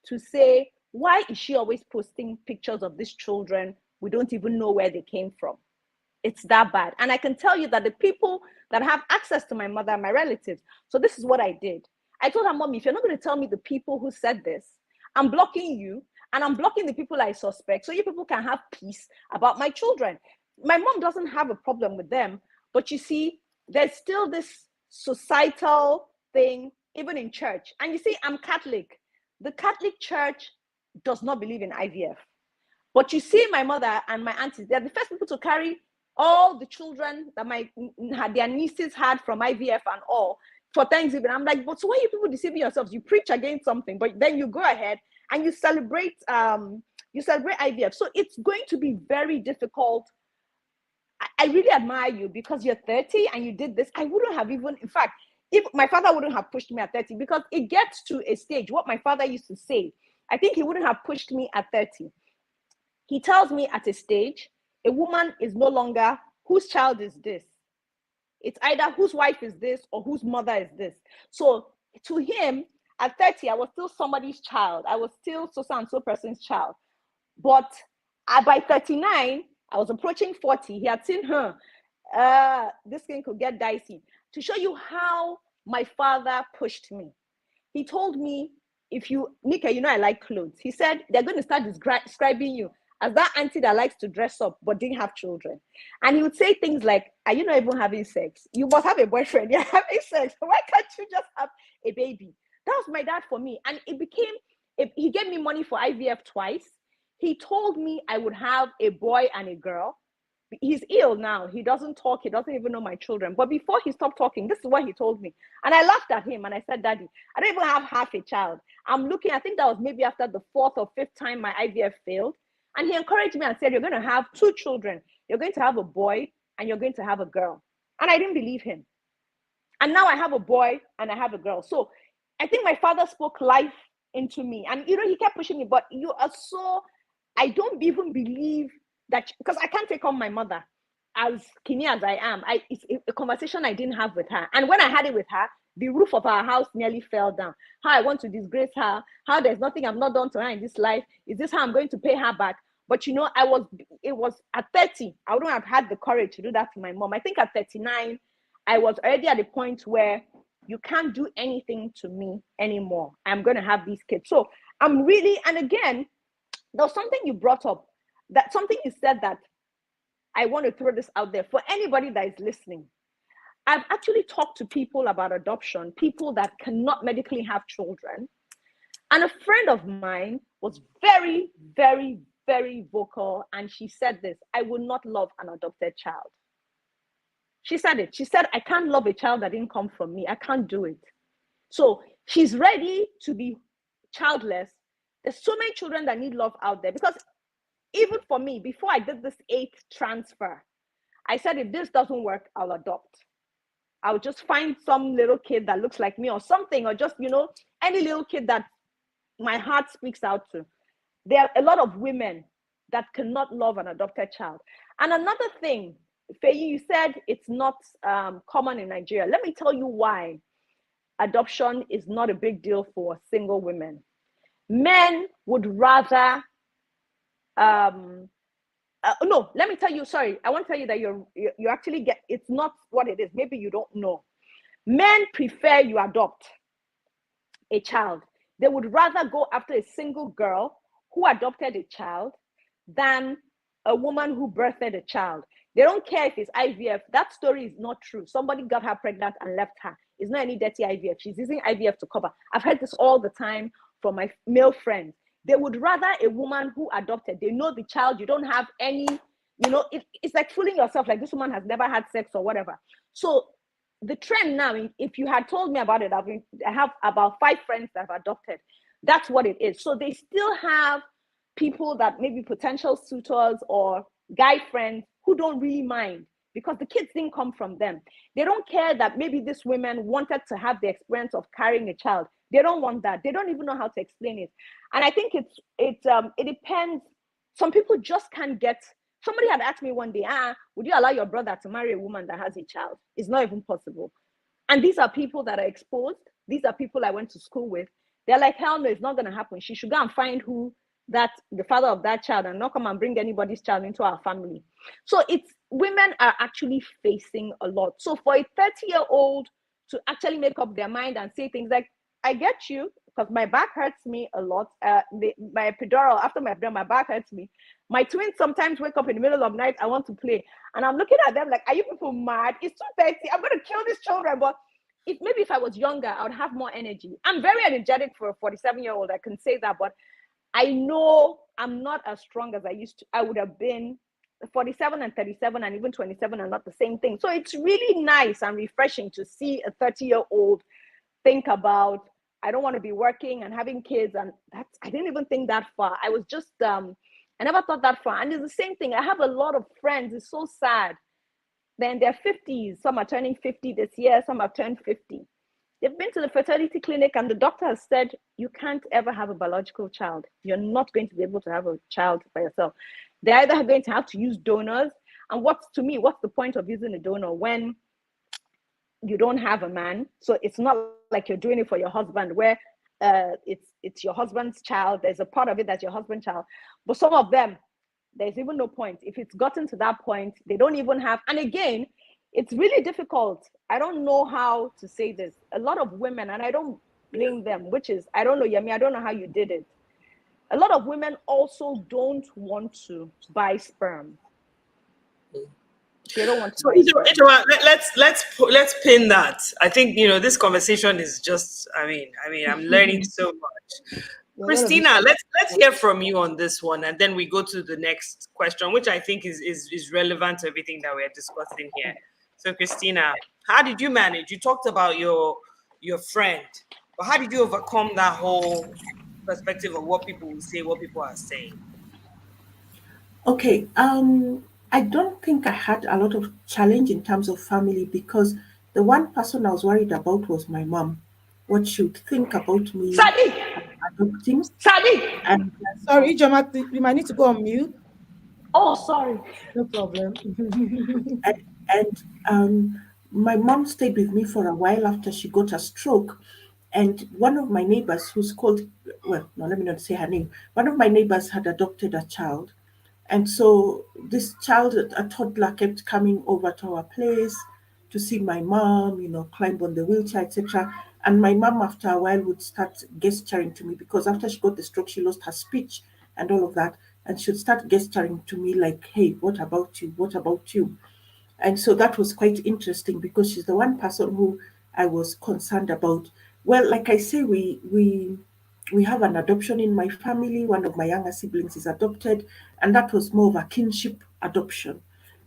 to say, why is she always posting pictures of these children? We don't even know where they came from. It's that bad. And I can tell you that the people that have access to my mother are my relatives. So this is what I did. I told her, Mommy, if you're not going to tell me the people who said this, I'm blocking you, and I'm blocking the people I suspect, so you people can have peace about my children. My mom doesn't have a problem with them, but you see, there's still this societal thing, even in church. And you see, I'm Catholic. The Catholic Church does not believe in IVF. But you see, my mother and my aunties, they're the first people to carry all the children that their nieces had from IVF and all for Thanksgiving. I'm like, but so why are you people deceiving yourselves? You preach against something, but then you go ahead and you celebrate IVF. So it's going to be very difficult. I really admire you because you're 30 and you did this. I wouldn't have even, in fact, if my father wouldn't have pushed me at 30, because it gets to a stage, what my father used to say, I think he wouldn't have pushed me at 30. He tells me at a stage, a woman is no longer, whose child is this? It's either whose wife is this or whose mother is this. So to him, at 30, I was still somebody's child. I was still so-and-so person's child. But by 39, I was approaching 40. He had seen her. This thing could get dicey. To show you how my father pushed me, he told me, Nika, I like clothes. He said, they're going to start describing you as that auntie that likes to dress up but didn't have children. And he would say things like, are you not even having sex? You must have a boyfriend. You're having sex. Why can't you just have a baby? That was my dad for me. And he gave me money for IVF twice. He told me I would have a boy and a girl. He's ill now. He doesn't talk. He doesn't even know my children. But before he stopped talking, this is what he told me. And I laughed at him and I said, Daddy, I don't even have half a child. I'm looking, I think that was maybe after the 4th or 5th time my IVF failed. And he encouraged me and said, you're going to have 2 children. You're going to have a boy and you're going to have a girl. And I didn't believe him. And now I have a boy and I have a girl. So I think my father spoke life into me. And, he kept pushing me, but you are so, I don't even believe that, because I can't take on my mother as skinny as I am. It's a conversation I didn't have with her. And when I had it with her, the roof of our house nearly fell down. How I want to disgrace her, how there's nothing I've not done to her in this life. Is this how I'm going to pay her back? But it was at 30, I wouldn't have had the courage to do that to my mom. I think at 39, I was already at the point where you can't do anything to me anymore. I'm going to have these kids. So I'm really, and again, there was something you brought up, that something you said that I want to throw this out there for anybody that is listening. I've actually talked to people about adoption, people that cannot medically have children. And a friend of mine was very, very, very vocal. And she said this, I will not love an adopted child. She said it. She said, I can't love a child that didn't come from me. I can't do it. So she's ready to be childless. There's so many children that need love out there, because even for me, before I did this eighth transfer, I said, if this doesn't work, I'll adopt. I'll just find some little kid that looks like me or something, or just, any little kid that my heart speaks out to. There are a lot of women that cannot love an adopted child. And another thing, Faye, you said it's not common in Nigeria. Let me tell you why adoption is not a big deal for single women. Men would rather no, let me tell you, sorry, I want to tell you that you actually get, it's not what it is. Maybe you don't know. Men prefer you adopt a child. They would rather go after a single girl who adopted a child than a woman who birthed a child. They don't care if it's IVF. That story is not true. Somebody got her pregnant and left her. It's not any dirty IVF. She's using IVF to cover. I've heard this all the time from my male friends. They would rather a woman who adopted. They know the child. You don't have any, it's like fooling yourself, like this woman has never had sex or whatever. So the trend now, if you had told me about it, I have about 5 friends that have adopted. That's what it is. So they still have people that maybe potential suitors or guy friends who don't really mind, because the kids didn't come from them. They don't care that maybe these women wanted to have the experience of carrying a child. They don't want that. They don't even know how to explain it. And I think it depends. Some people just can't get. Somebody had asked me one day, would you allow your brother to marry a woman that has a child? It's not even possible. And these are people that are exposed. These are people I went to school with. They're like, hell no, it's not going to happen. She should go and find the father of that child, and not come and bring anybody's child into our family. So women are actually facing a lot. So for a 30-year-old to actually make up their mind and say things like, I get you, because my back hurts me a lot. My epidural, after my epidural, my back hurts me. My twins sometimes wake up in the middle of the night, I want to play. And I'm looking at them like, are you people mad? It's 2:30, I'm going to kill these children. But if I was younger, I would have more energy. I'm very energetic for a 47-year-old, I can say that, but I know I'm not as strong as I would have been. 47 and 37 and even 27 are not the same thing. So it's really nice and refreshing to see a 30-year-old think about, I don't want to be working and having kids. And I didn't even think that far. I was just, I never thought that far. And it's the same thing. I have a lot of friends. It's so sad. They're in their 50s. Some are turning 50 this year. Some have turned 50. They've been to the fertility clinic and the doctor has said, you can't ever have a biological child. You're not going to be able to have a child by yourself. They're either going to have to use donors. And what's the point of using a donor when you don't have a man? So it's not like you're doing it for your husband, where it's your husband's child. There's a part of it that's your husband's child. But some of them, there's even no point. If it's gotten to that point, they don't even have. And again, it's really difficult. I don't know how to say this. A lot of women, and I don't blame them, which is, I don't know, Yemi, I don't know how you did it. A lot of women also don't want to buy sperm. They don't want to. So, let's pin that. I think this conversation is just. I mean, I'm learning so much. Christina, let's hear from you on this one, and then we go to the next question, which I think is relevant to everything that we're discussing here. So, Christina, how did you manage? You talked about your friend, but how did you overcome that whole perspective of what people will say, what people are saying? Okay, I don't think I had a lot of challenge in terms of family, because the one person I was worried about was my mom, what she would think about me Sadi! adopting. Sadi! And Sorry, Jamat, you might need to go on mute. Oh, sorry. No problem. and my mom stayed with me for a while after she got a stroke. And one of my neighbors, who's called, well, no, let me not say her name. One of my neighbors had adopted a child. And so this child, a toddler, kept coming over to our place to see my mom, climb on the wheelchair, etc. And my mom, after a while, would start gesturing to me, because after she got the stroke, she lost her speech and all of that. And she'd start gesturing to me like, hey, what about you? What about you? And so that was quite interesting, because she's the one person who I was concerned about. Well, like I say, we have an adoption in my family. One of my younger siblings is adopted, and that was more of a kinship adoption.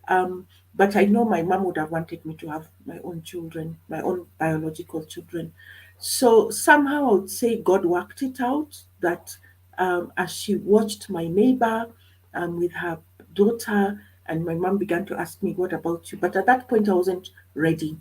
But I know my mom would have wanted me to have my own children, my own biological children. So somehow I would say God worked it out that as she watched my neighbor with her daughter, and my mom began to ask me, "What about you?" But at that point, I wasn't ready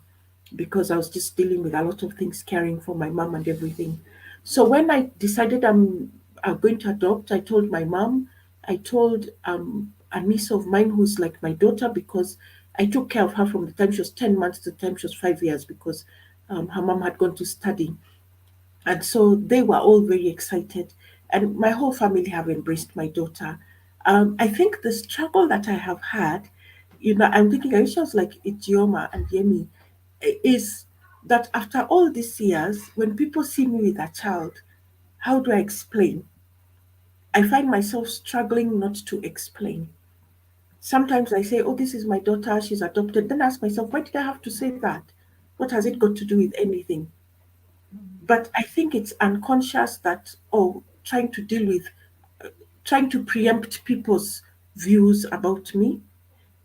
because I was just dealing with a lot of things, caring for my mom and everything. So when I decided I'm going to adopt, I told my mom, I told a niece of mine who's like my daughter because I took care of her from the time she was 10 months to the time she was 5 years because her mom had gone to study. And so they were all very excited. And my whole family have embraced my daughter. I think the struggle that I have had, I'm thinking, I wish I was like Ijeoma and Yemi, is that after all these years, when people see me with a child, how do I explain? I find myself struggling not to explain. Sometimes I say, "Oh, this is my daughter, she's adopted." Then I ask myself, why did I have to say that? What has it got to do with anything? But I think it's unconscious that, oh, trying to preempt people's views about me.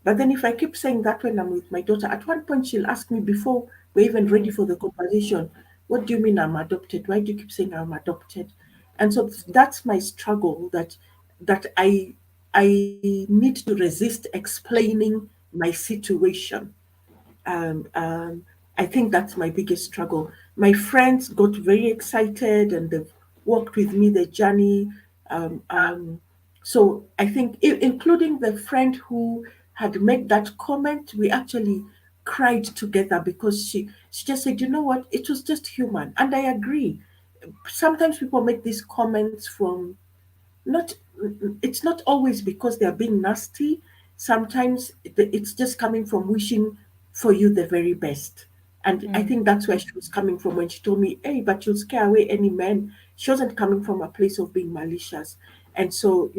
But then if I keep saying that when I'm with my daughter, at one point she'll ask me before we're even ready for the conversation, "What do you mean I'm adopted? Why do you keep saying I'm adopted?" And so that's my struggle that I need to resist explaining my situation. um, um, I think that's my biggest struggle. My friends got very excited and they've walked with me the journey. Um, um, so I think, including the friend who had made that comment, we actually cried together because she just said, "You know what? It was just human," and I agree. Sometimes people make these comments from not it's not always because they're being nasty. Sometimes it's just coming from wishing for you the very best. And I Mm, think that's where she was coming from when she told me, "Hey, but you'll scare away any man." She wasn't coming from a place of being malicious. And so,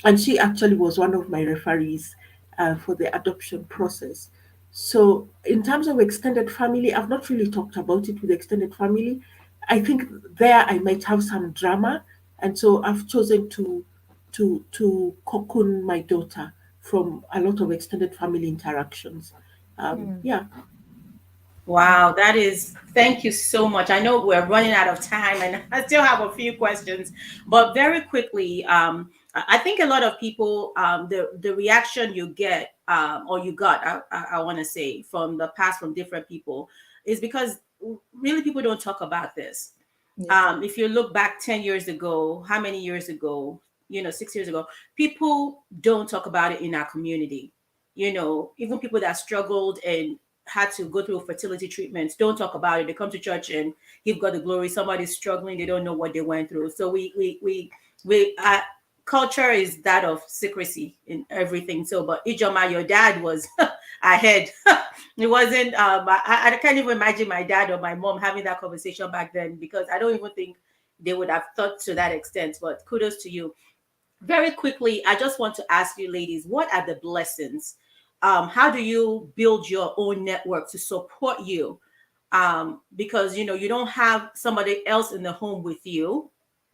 and she actually was one of my referees for the adoption process. So in terms of extended family, I've not really talked about it with extended family. I think there I might have some drama, and so I've chosen to cocoon my daughter from a lot of extended family interactions. mm, Yeah. Wow, that is, thank you so much. I know we're running out of time and I still have a few questions, but very quickly, I think a lot of people, the reaction you get, or you got, I want to say, from the past from different people is because really people don't talk about this. yeah. If you look back 10 years ago, how many years ago, 6 years ago, people don't talk about it in our community. Even people that struggled and had to go through fertility treatments don't talk about it. They come to church and give God the glory. Somebody's struggling, they don't know what they went through. So we culture is that of secrecy in everything. So, but Ijoma, your dad was ahead. It wasn't. I can't even imagine my dad or my mom having that conversation back then because I don't even think they would have thought to that extent. But kudos to you. Very quickly, I just want to ask you, ladies, what are the blessings? How do you build your own network to support you? Because you don't have somebody else in the home with you,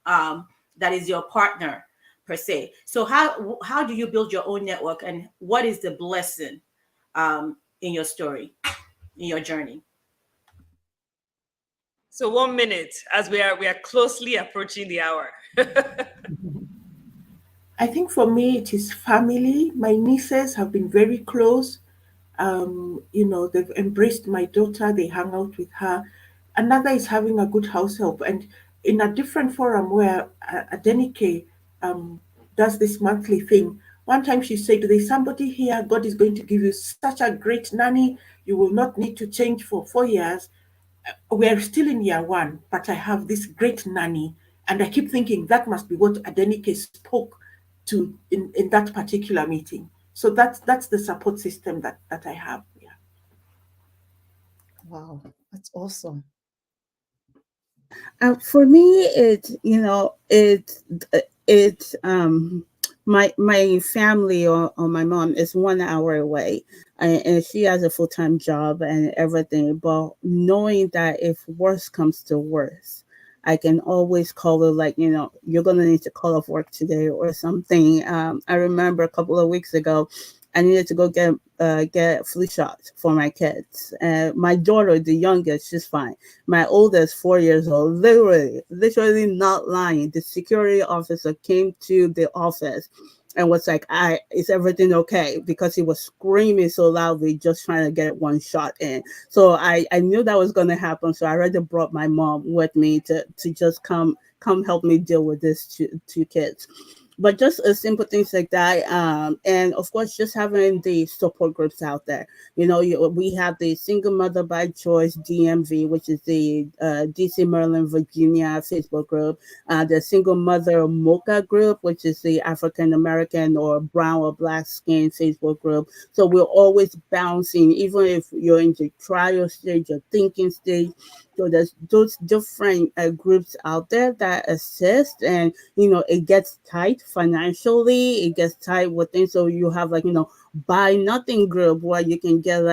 um, that is your partner per se. So how do you build your own network, and what is the blessing in your story, in your journey? So 1 minute, as we are closely approaching the hour. I think for me it is family. My nieces have been very close. They've embraced my daughter, they hang out with her. Another is having a good house help. And in a different forum where Adenike um, does this monthly thing, one time she said, "There's somebody here, God is going to give you such a great nanny. You will not need to change for 4 years. We're still in year one, but I have this great nanny." And I keep thinking that must be what Adenike spoke to in that particular meeting. So that's the support system that I have. Yeah. Wow, that's awesome. For me, it's my family or my mom is 1 hour away, and she has a full time job and everything. But knowing that if worse comes to worse, I can always call her, like, you're gonna need to call off work today or something. I remember a couple of weeks ago, I needed to go get flu shots for my kids. My daughter, the youngest, she's fine. My oldest, 4 years old, literally not lying. The security officer came to the office and was like, is everything okay? Because he was screaming so loudly, just trying to get one shot in. So I knew that was going to happen. So I already brought my mom with me to just come help me deal with these two kids. But just simple things like that, and of course just having the support groups out there. We have the Single Mother by Choice DMV, which is the DC, Maryland, Virginia Facebook group. The Single Mother Mocha group, which is the African American or brown or black skin Facebook group. So we're always bouncing, even if you're in the trial stage or thinking stage. So there's those different groups out there that assist, and it gets tight financially. It gets tight with things. So you have buy nothing group where you can get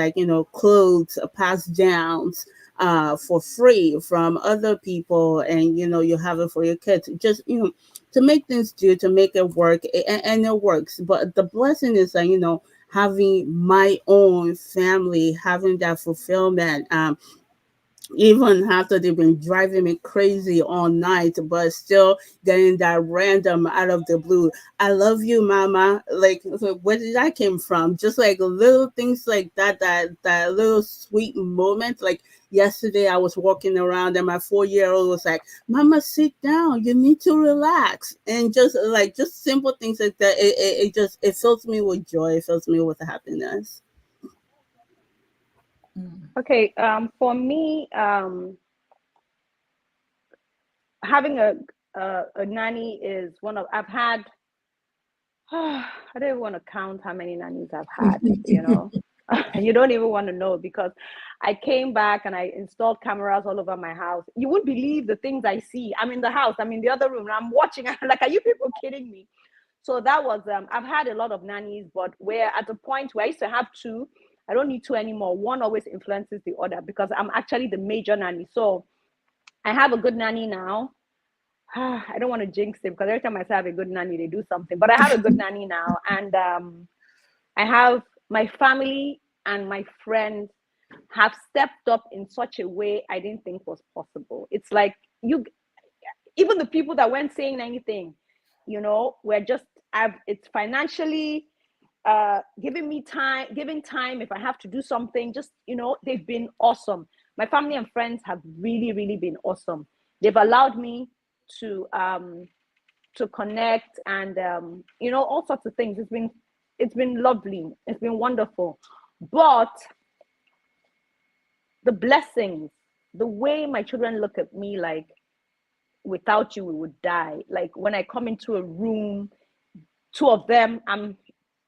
clothes, pass downs for free from other people, and you have it for your kids. Just to make things do, to make it work, and it works. But the blessing is that having my own family, having that fulfillment. Even after they've been driving me crazy all night, but still getting that random out of the blue, I love you, mama. So where did that came from? Just like little things like that little sweet moment. Like yesterday I was walking around and my 4-year-old was like, mama, sit down, you need to relax. And just simple things like that, it fills me with joy, it fills me with happiness. Okay, for me, having a nanny is one of I've had. I don't even want to count how many nannies I've had. You don't even want to know, because I came back and I installed cameras all over my house. You wouldn't believe the things I see. I'm in the house, I'm in the other room, and I'm watching. I'm like, are you people kidding me? So that was I've had a lot of nannies, but we're at a point where I used to have two. I don't need two anymore. One always influences the other because I'm actually the major nanny. So I have a good nanny now. I don't want to jinx it, because every time I say I have a good nanny, they do something. But I have a good nanny now, and I have my family and my friends have stepped up in such a way I didn't think was possible. It's like even the people that weren't saying anything, we're just it's financially giving time if I have to do something. Just they've been awesome. My family and friends have really, really been awesome. They've allowed me to connect, and all sorts of things. It's been lovely. It's been wonderful. But the blessings, the way my children look at me, like, without you we would die. Like when I come into a room, two of them, I'm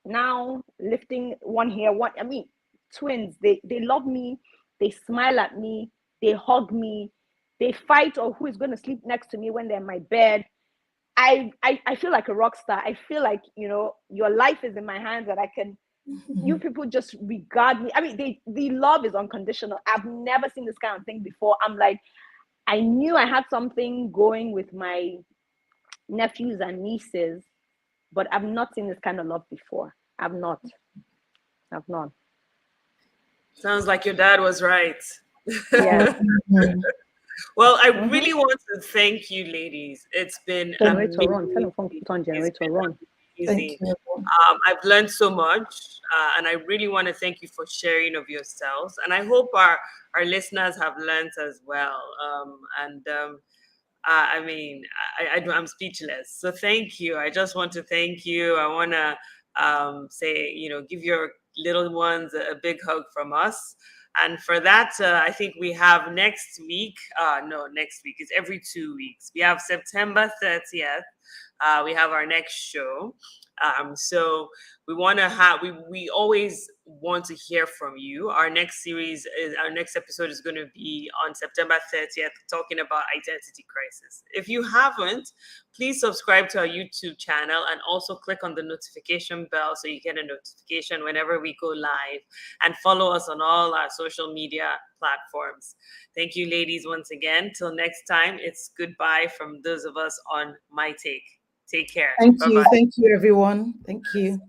now lifting one here, one. I mean, twins. They love me. They smile at me. They hug me. They fight or who is going to sleep next to me when they're in my bed. I feel like a rock star. I feel like your life is in my hands, and I can. You people just regard me. I mean, the love is unconditional. I've never seen this kind of thing before. I'm like, I knew I had something going with my nephews and nieces, but I've not seen this kind of love before. I've not. Sounds like your dad was right. Yeah. Well, I really want to thank you, ladies. It's been Generator amazing. run. Tell them phone put on generator run. Thank Amazing. you. I've learned so much, and I really want to thank you for sharing of yourselves. And I hope our listeners have learned as well. I mean, I'm speechless. So thank you. I just want to thank you. I want to say, give your little ones a big hug from us. And for that, I think we have next week. No, next week is every 2 weeks. We have September 30th. We have our next show. So we want to have, we always want to hear from you. Our next episode is going to be on September 30th, talking about identity crisis. If you haven't, please subscribe to our YouTube channel and also click on the notification bell so you get a notification whenever we go live, and follow us on all our social media platforms. Thank you, ladies, once again. Till next time, it's goodbye from those of us on My Take. Take care. Thank you. Bye-bye. Thank you, everyone. Thank you.